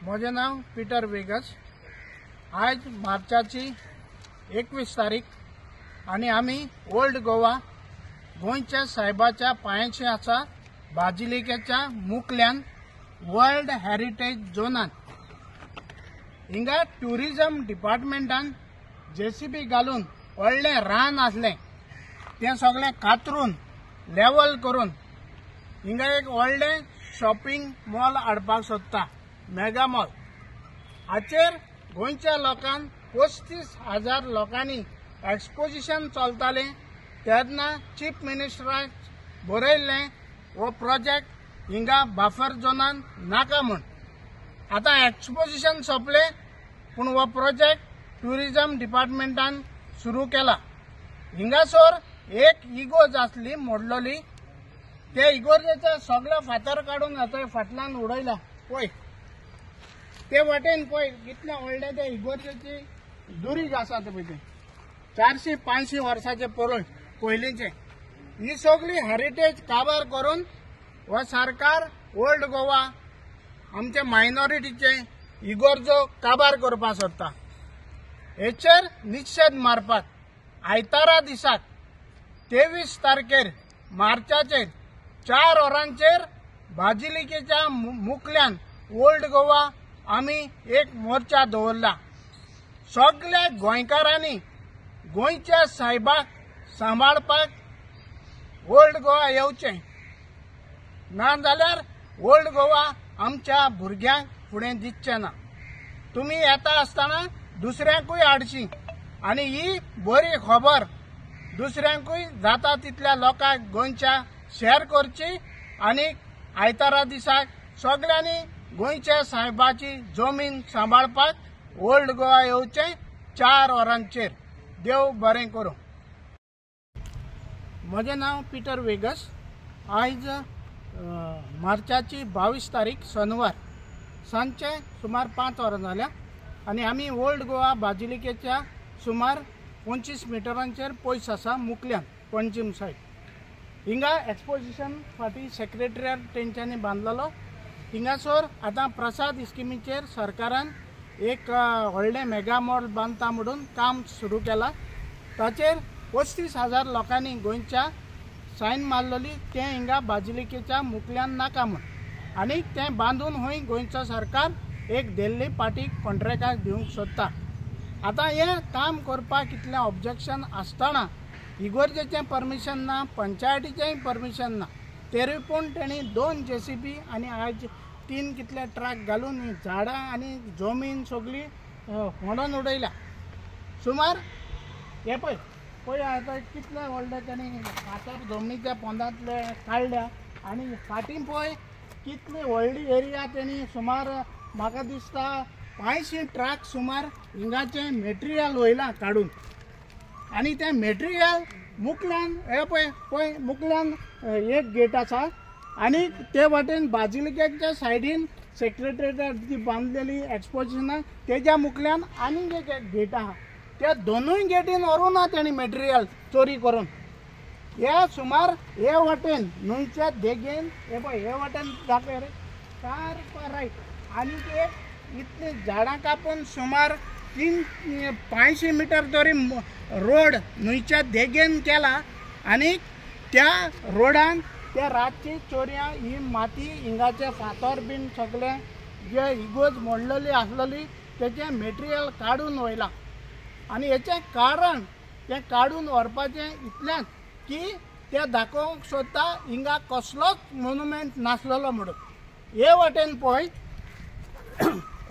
माझे नाव Peter Vegas. आज मार्चाची 21 तारीख आणि आम्ही ओल्ड गोवा गोंयच्या साहेबाच्या पांयाची आसा बाजिलिकेच्या मुखल्यान वर्ल्ड हेरिटेज झोनात हिंगा टुरिजम डिपार्टमेंटान जेसीबी घालून व्हडलें रान आसलें तें सगळें कातरून लेवल करून हिंगा एक व्हडलें शॉपिंग मॉल हाडपाक सोदता, मेगा मॉल। हाचेर गोंयच्या लोकांक 35,000 लोकांनी एक्सपोजिशन चलतालें तेन्ना चीफ मिनिस्टराक बरयल्लें हो प्रोजेक्ट हिंगा बफर झोनान नाका म्हूण। आतां एक्सपोजिशन सोंपलें पूण हो प्रोजेक्ट टुरिजम डिपार्टमेंटान सुरू केला। हिंगासर एक इगोज आसली मोडलोली, त्या इगोर्जेचे सगळे फातर काढून थंय फाटल्यान उडयला। पळय ते वाटेन पळय कितले व्हडले ते इगोर्जेची दुरीग आसा ते पळय, 400-500 वर्सांचे पयलींचे। ही सगळी हेरिटेज काबार करून हो सरकार ओल्ड गोवा आमचे मायनॉरिटीचे इगोर्जो काबार करपाक सोदता। हेचेर निशेध मारपाक आयतारा दिसाक 23 तारखेर मार्चाचेर 4 वरांचेर बाजिलिकेच्या मुखल्यान ओल्ड गोवा आमी एक मोर्चा दवरला। सगळ्या गोंयकारांनी गोंयच्या साहेबाक सांबाळपाक ओल्ड गोवा येवचें, ना जाल्यार ओल्ड गोवा आमच्या भुरग्यांक फुडें दिसचें ना। तुमी येता आसतना दुसऱ्यांकूय हाडची आनी ही बरी खबर दुसऱ्यांकूय जाता तितल्या लोकांक गोंयच्या शेअर करची आनी आयतारा दिसाक सगळ्यांनी गोंयच्या साहेबाची जमीन सांबाळपाक ओल्ड गोवा येवचें 4 वरांचेर। देव बरें करूं। म्हजें नाव पीटर वेगस। आज मार्चाची 22 तारीख शनिवार सांजचे सुमार 5 वरां जाल्या आनी आमी ओल्ड गोवा बाजिलिकेच्या सुमार 25 मिटरांचेर पयस आसा मुखल्यान पंचीम सायड। हिंगा एक्सपोजिशन फाटी सेक्रेटरियट तेंच्यांनी बांदलेलो। हिंगासर आतां प्रसाद स्किमीचेर सरकारान एक व्हडलें मेगा मॉल बांदता म्हणून काम सुरू केला। ताचेर 35,000 लोकांनी गोंयच्या सायन मारलेली तें हिंगा बाजिलिकेच्या मुखल्यान नाका म्हूण आनी तें बांदून हूंय गोंयचो सरकार एक दिल्ली पार्टीक कॉन्ट्रॅक्टाक दिवंक सोदता। आतां हें काम करपाक इतलें ऑब्जेक्शन आसतना इगोर्जेचें परमिशन ना, पंचायतीचेंय परमिशन ना, तरी पूण तेणी 2 जेसीबी आनी आज 3 कितले ट्रक घालून ही झाडां आनी जमीन सगळी होडोन उडयल्या। सुमार हे पळय आतां कितले व्हडले तेणी फातर जमनीच्या पोंदांतले काडल्या आनी फाटीं पळय कितली व्हडली एरिया तेणी सुमार म्हाका दिसता 500 ट्रक सुमार हिंगाचें मेटेरियल वयलां काडून आनी तें मेटेरियल मुखल्यान हे पळय मुखल्यान एक गेट आसा आनी ते वाटेन बाजिलिकेच्या सायडीन सेक्रेटरियेट जी बांदलेली एक्सपोजिशनाक तेज्या मुखल्यान आनीक एक गेट आहा। त्या दोनूय गेटीन व्हरूं ना तेणी मेटेरियल चोरी करून। हे सुमार हे वाटेन न्हंयच्या देगेन हे पळय हे वाटेन दाखय रे सारको रायट आनीक एक इतली झाडां कापून सुमार 500 मीटर तरी रोड न्हंयच्या देगेन केला आनी त्या रोडान त्या रातची चोरयां ही माती हिंगाचे फातर बीन सगळे जे इगोज मोडलेली आसलेली तेचें मेटेरियल काडून वयलां आनी हेचें कारण तें काडून व्हरपाचें इतलेंच की ते दाखोवंक सोदता हिंगा कसलोच मोन्युमेंट नासलेलो म्हणून। हे वाटेन पळय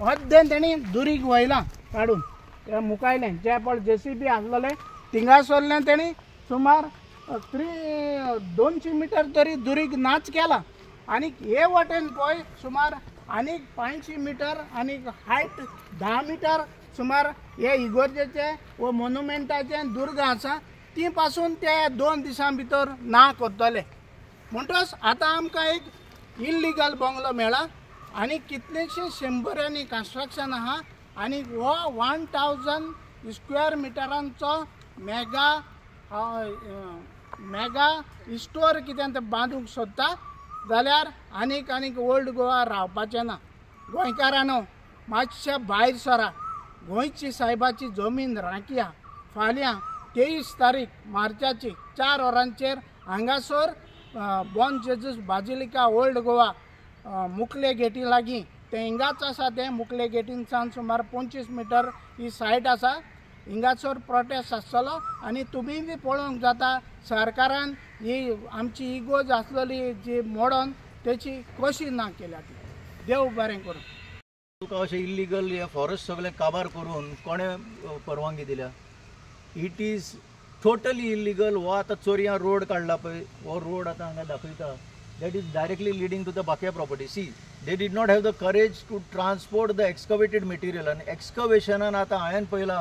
अर्दें तेणी दुरीग वयलां काडून ते मुखायलें जे पळय जेसीबी आसलेले थिंगासरलें तेणी सुमार 200 मीटर तरी दुरीग नाच केला आनी हे वाटेन पळय सुमार आनीक 500 मीटर आनीक हायट 10 मीटर सुमार हे इगोर्जेचे व मोन्युमेंटाचें दुर्ग आसा ती पासून ते 2 दिसां भितर ना करतले म्हणटच आतां आमकां एक इल्लिगल बंगलो मेळ्ळा आनी कितलेशे 100 कन्स्ट्रक्शन आहा आनी हो 1000 स्क्वेअर मिटरांचो मेगा स्टोर कितें ते बांदूंक सोदता जाल्यार आनीक ओल्ड गोवा रावपाचें ना। गोंयकारांनो मातशा भायर सरा. गोंयची साहेबाची जमीन राखया. फाल्यां 23 तारीख मार्चाची 4 वरांचेर हांगासर बॉन जेजूस बाजिलिका ओल्ड गोवा मुखले गेटी लागीं ते हिंगाच आसा. ते मुखले गेटींसान सुमार 25 मिटर ही सायट आसा. हिंगासर प्रोटेस्ट आसतलो आनी तुमी बी पळोवंक जाता सरकारान ही आमची इगोज आसलेली जी मोडोन तेची कशी ना केल्या ती. देव बरें करूं. तुका अशें इल्लीगल हे फॉरेस्ट सगळें काबार करून कोणे परवानगी दिल्या? It is totally illegal. हो आतां चोरयां रोड काडला पळय, हो रोड आतां हांगा दाखयता. that is directly leading to the Bakia property. See, they did not have the courage to transport the excavated material, and excavation and आता हांवें पळयला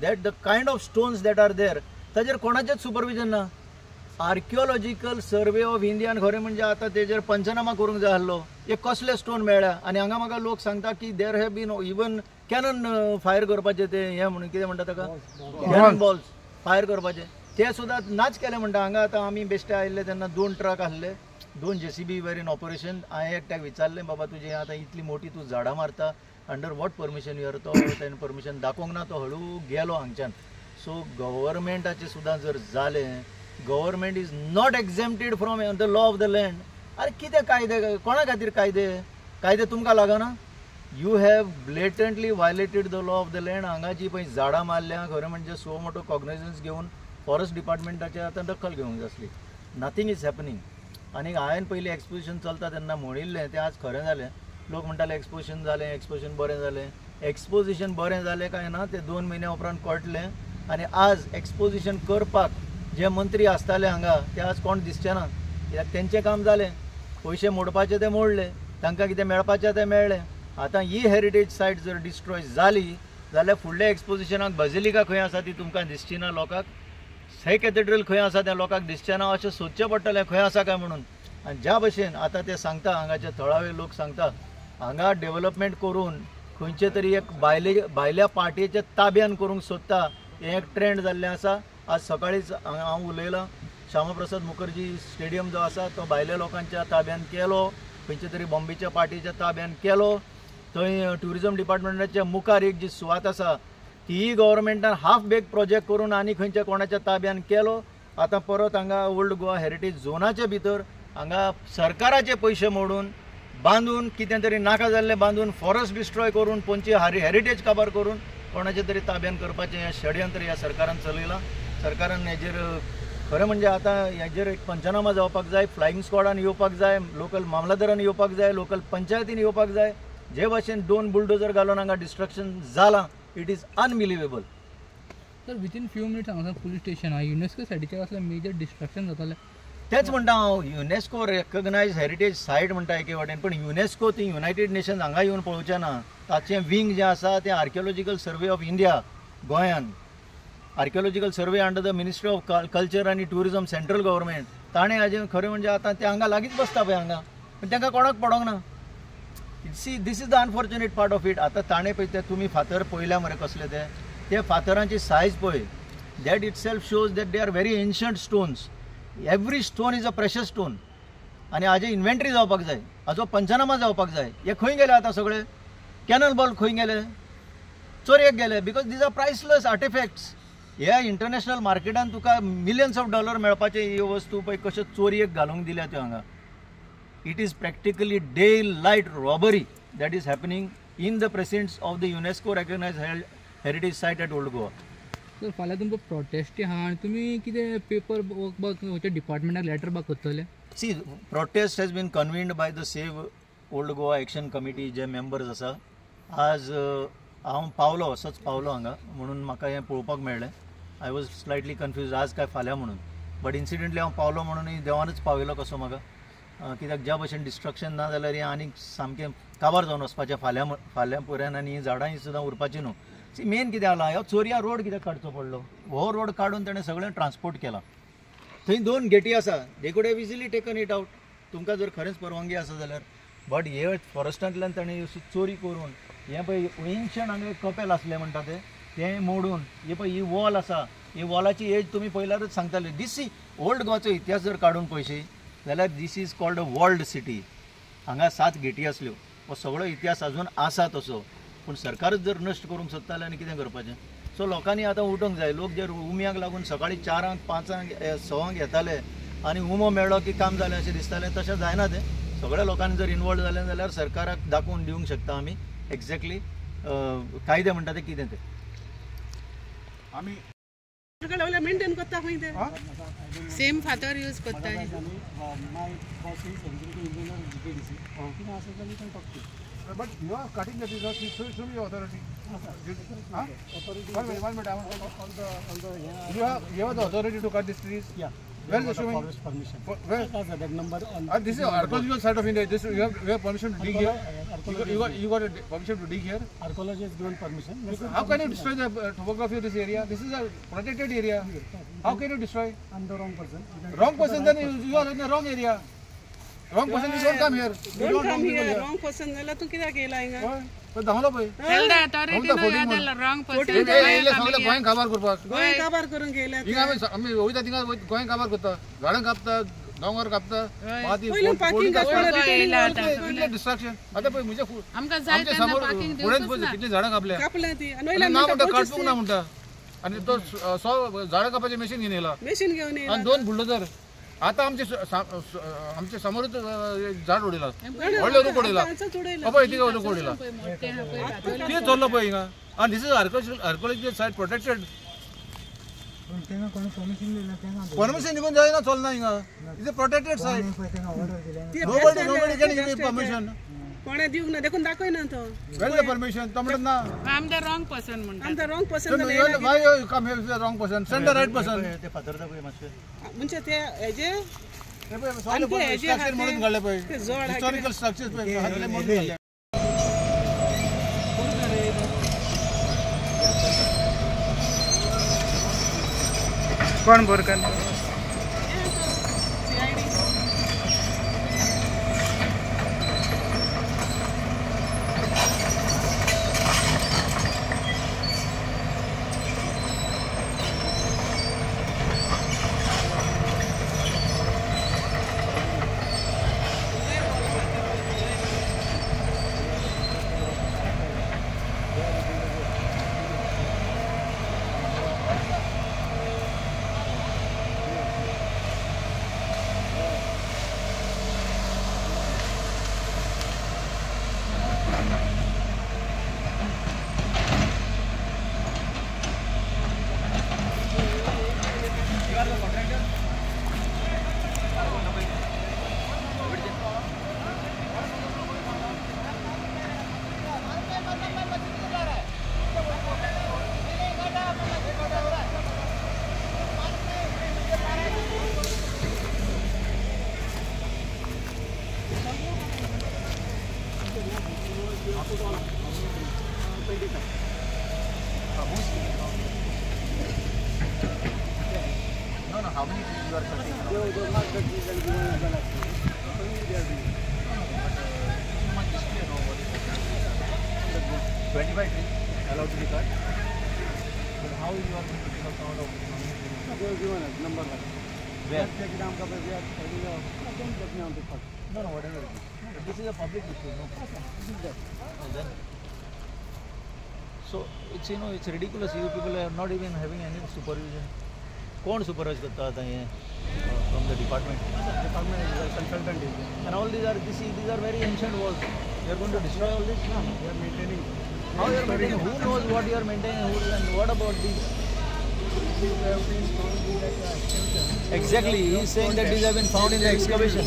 that the kind of stones that are there ताजेर कोणाचेच supervision ना. Archaeological survey of Indian खरें म्हणजे आता तेजेर पंचनामा करूंक जाय आसलो. हे कसले स्टोन मेळ्ळ्या आनी हांगा म्हाका लोक सांगता की there have been even cannon fire करपाचे ते हे म्हणून कितें म्हणटा ताका कॅनन बॉल्स फायर करपाचे ते सुद्दां नाच केले म्हणटा. हांगा आतां आमी बेश्टे आयिल्ले तेन्ना 2 ट्रक आसले, 2 JCB वेर इन ऑपरेशन. हांवें एकट्याक विचारलें बाबा तुजें आतां इतली मोठी तूं झाडां मारता अंडर वॉट परमिशन युअर? तो ताणें परमिशन दाखोवंक ना, तो हळू गेलो हांगच्यान. सो गव्हर्मेंटाचें सुद्दां जर जालें, government is not exempted from the law of the land. अरे कितें कायदे, कोणा खातीर कायदे तुमकां लागना? You have blatantly violated the law of the land. हांगा जी पळय झाडां मारल्या खरें म्हणजे सो मोठो कॉग्निजन्स घेवन फॉरेस्ट डिपार्टमेंटाचे आतां दखल घेवंक जाय आसली. Nothing is happening. आनी हांवें पयलीं एक्सपोजिशन चलता तेन्ना म्हणिल्लें तें आज खरें जालें. लोक म्हणटाले एक्सपोजिशन जालें, एक्सपोजिशन बरें जालें. एक्सपोजिशन बरें जालें काय ना तें 2 म्हयन्या उपरांत कळटलें. आनी आज एक्सपोजिशन करपाक जे मंत्री आसताले हांगा ते आज कोण दिसचे ना. कित्याक तेंचें काम जालें, पयशे मोडपाचे ते मोडले, तांकां कितें मेळपाचें तें मेळ्ळें. आतां ही हेरिटेज सायट जर डिस्ट्रॉय जाली जाल्यार फुडल्या एक्सपोजिशनाक बजिलिका खंय आसा ती तुमकां दिसची ना. लोकांक हे कॅथेड्रल खंय आसा तें लोकांक दिसचें ना. अशें सोदचें पडटलें खंय आसा काय म्हणून. आनी ज्या भशेन आतां ते सांगता, हांगाचे थळावे लोक सांगता हांगा डेव्हलपमेंट करून खंयचे तरी एक भायल्या पार्टीच्या ताब्यान करूंक सोदता. हें एक ट्रेंड जाल्लें आसा. आज सकाळीच हांव उलयलां, श्यामाप्रसाद मुखर्जी स्टेडियम जो आसा तो भायल्या लोकांच्या ताब्यान केलो, खंयचे तरी बॉम्बेच्या पार्टीच्या ताब्यान केलो. थंय ट्युरिजम डिपार्टमेंटाच्या मुखार एक जी सुवात आसा ती गव्हर्मेंटान हाफ बेक प्रोजेक्ट करून आनी खंयच्या कोणाच्या ताब्यान केलो. आतां परत हांगा ओल्ड गोवा हेरिटेज झोनाचे भितर हांगा सरकाराचे पयशे मोडून बांदून कितें तरी नाका जाल्लें बांदून फॉरेस्ट डिस्ट्रॉय करून पोंची हेरिटेज काबार करून कोणाचे तरी ताब्यान करपाचें हें षडयंत्र ह्या सरकारान चलयलां. सरकारान हेजेर खरें म्हणजे आतां हेजेर एक पंचनामा जावपाक जाय. फ्लायिंग स्क्वॉडान येवपाक जाय, लोकल मामलादारान येवपाक जाय, लोकल पंचायतीन येवपाक जाय. जे भाशेन 2 बुलडोजर घालून हांगा डिस्ट्रक्शन जालां, it is unbelievable. Sir within few minutes हांगा पुलीस स्टेशन आहा, युनेस्को सायडीचेर असलें मेजर डिस्ट्रक्शन जातालें. तेच म्हणटा हांव, युनेस्को रेकग्नायज हेरिटेज सायट म्हणटा एके वाटेन, पण युनेस्को ती युनायटेड नेशन्स हांगा येवन पळोवचें ना. ताचें विंग जें आसा तें आर्किओलॉजिकल सर्वे ऑफ इंडिया गोंयान, archaeological survey under the ministry of culture आनी ट्युरिजम सेंट्रल गव्हर्मेंट, ताणें हाजें खरें म्हणजे आतां ते हांगा लागींच बसता पळय हांगा, पण तांकां कोणाक पडोंक ना. See this is the unfortunate part of it. आतां ताणें पळय ते तुमी फातर पळयल्या मरे कसले ते फातरांची सायज पळय, that it self shows that they are very ancient stones. Every stone is a precious stone. आनी हाजे इन्व्हेंटरी जावपाक जाय, हाजो पंचनामा जावपाक जाय. हे खंय गेले आतां सगळे? कॅनल बॉल खंय गेले? चोरयेक गेले. Because these are priceless artifacts. ह्या इंटरनॅशनल मार्केटान तुका मिलियन्स ऑफ डॉलर मेळपाचे ह्यो वस्तू पळय कशे चोरयेक घालूंक दिल्या त्यो हांगा. It is practically daylight robbery that is happening in the presidents of the UNESCO recognise heritage site at Old Goa. Sir फाल्यां तुमकां प्रोटेस्ट आहा आनी तुमी कितें पेपर वर्क डिपार्टमेंटाक लेटर बाग करतले? सी protest has been convened by the save Old Goa action committee जे मेंबर्स आसा. आज हांव पावलो, असोच पावलो हांगा, म्हणून म्हाका हें पळोवपाक मेळ्ळें. आय वॉज स्लायटली कन्फ्यूज आज काय फाल्यां म्हणून, बट इन्सिडेंटली हांव पावलो म्हणून देवानच पावयलो कसो म्हाका. कित्याक ज्या भशेन डिस्ट्रक्शन ना जाल्यार हें आनीक सामकें काबार जावन वचपाचें फाल्यां पर्यंत, आनी झाडां सुद्दां उरपाचीं न्हू. सी मेन कितें जालां, ह्यो चोरया रोड कित्याक काडचो पडलो? हो रोड काडून ताणें सगळें ट्रान्सपोर्ट केलां. थंय 2 गेटी आसा, they could have easily taken it out तुमकां जर खरेंच परवानगी आसा जाल्यार. बट हे फॉरेस्टांतल्यान ताणें अशी चोरी करून हें पळय एन्शंट हांगा एक कपेल आसलें म्हणटा तें मोडून, हे पळय ही वॉल आसा, ही वॉलाची एज तुमी पयल्यारूच सांगताले. दिस ओल्ड गोवाचो इतिहास जर काडून पळयशी जाल्यार this is called a walled city. हांगा 7 गेटी आसल्यो, हो सगळो इतिहास अजून आसा तसो. पूण सरकारच जर नश्ट करूंक सोदता जाल्यार आनी कितें करपाचें. सो लोकांनी आतां उठोवंक जाय. लोक जर उम्याक लागून सकाळीं 4 5 6 येताले आनी उमो मेळ्ळो की काम जालें अशें दिसतालें. तशें जायना तें. सगळ्या लोकांनी जर इनवॉल्व जालें जाल्यार सरकाराक दाखोवन दिवंक शकता आमी एक्झॅक्टली कायदे म्हणटा ते कितें तें. आमी मेंटेन करता खंय ते सेम फातर यूज करता. But you are cutting the trees. Should be authority. One minute. You have the authority to cut these trees. Yeah. Where is the showing? Forest permission. Where? That number on. This is archaeological site of India. This you have permission to dig here. You got permission to dig here. Archaeology has given permission. How can you destroy the topography of this area? This is a protected area. How can you destroy? I'm the wrong person. Wrong person. Then you are in the wrong area. Wrong person. You don't come here. You don't come people here. Wrong person झाला तू कित्याक येला हिंगा. पण धावलो पळय. Tell the authority no यादला wrong person. हे सगळे गोंय काबार करपाक. गोंय काबार करून गेला. हिंगा आमी वयता थिंगा गोंय काबार करता. झाडां कापता, दोंगर कापता, माती डिस्ट्रक्शन. आता पळय म्हणजे आमका जाय तेन्ना पार्किंग दिवंक ना. कितली झाडां कापल्या. कापला ती. ना म्हणटा काटपूंक ना म्हणटा. आणि तो 100 झाडां कापाचे मशीन घेवन येयला. मशीन घेवन येयला. आणि 2 बुलडोजर. आता आमचे समोरच झाड उडयला. व्हडलो रूख उडयला. पळय तिका रूख उडयला. कितें चल्लो पळय हिंगा. आणि this is archaeological site protected. Permission निघून जायना चलना हिंगा. Is a protected site. Nobody can give permission. कोणे दिवंक ना देखून दाखय ना तो. वेर द परमिशन तो म्हणत ना. I am the wrong person म्हणटा. I am the wrong person. Why you come here with the wrong person. Send the right person. ते फातरता पळय मातशे. म्हणजे ते हेजे ते पळय स्ट्रक्चर म्हणून घडले पळय. हिस्टॉरिकल स्ट्रक्चर्स पळय हातले म्हणून घडले. कोण Borkar. How many trees you are cutting? 25 trees allowed to be cut. But how you are going to take account of They have given us number 1. where? Check it out. We are telling you. Don't get me on the first. No, whatever it is. This is a public issue, no? And then, so it's it's ridiculous. You people are not even having any supervision. Kaun supervise करता आता है from the department? Department is a consultant. And all these are very ancient walls. You are going to destroy all this? No, we are maintaining. How you are maintaining? Who knows what you are maintaining? And what about these? Exactly. He is saying that these have been found in the excavation.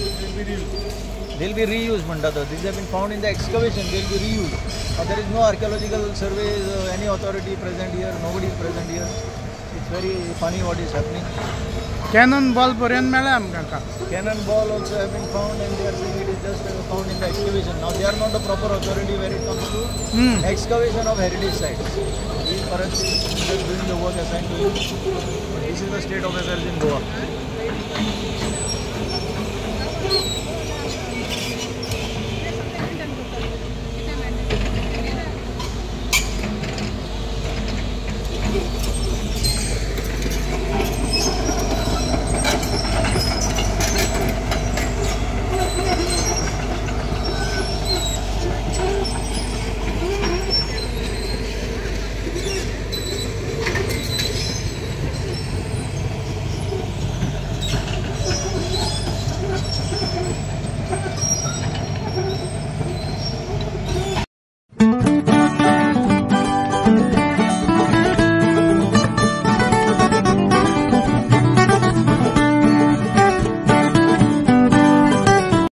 They will be reused, Mandata. These have been found in the excavation. They will be reused. There is no archaeological surveys, any authority present here. Nobody is present here. It's very funny what is happening. Canon ball पर्यंत मेळ्ळा आमकां. Cannonball also have been found, and they are saying it is just found in the excavation. Now they are not the proper authority when it comes to excavation of heritage sites. He is currently just doing the work assigned to him. This is the state of affairs in Goa.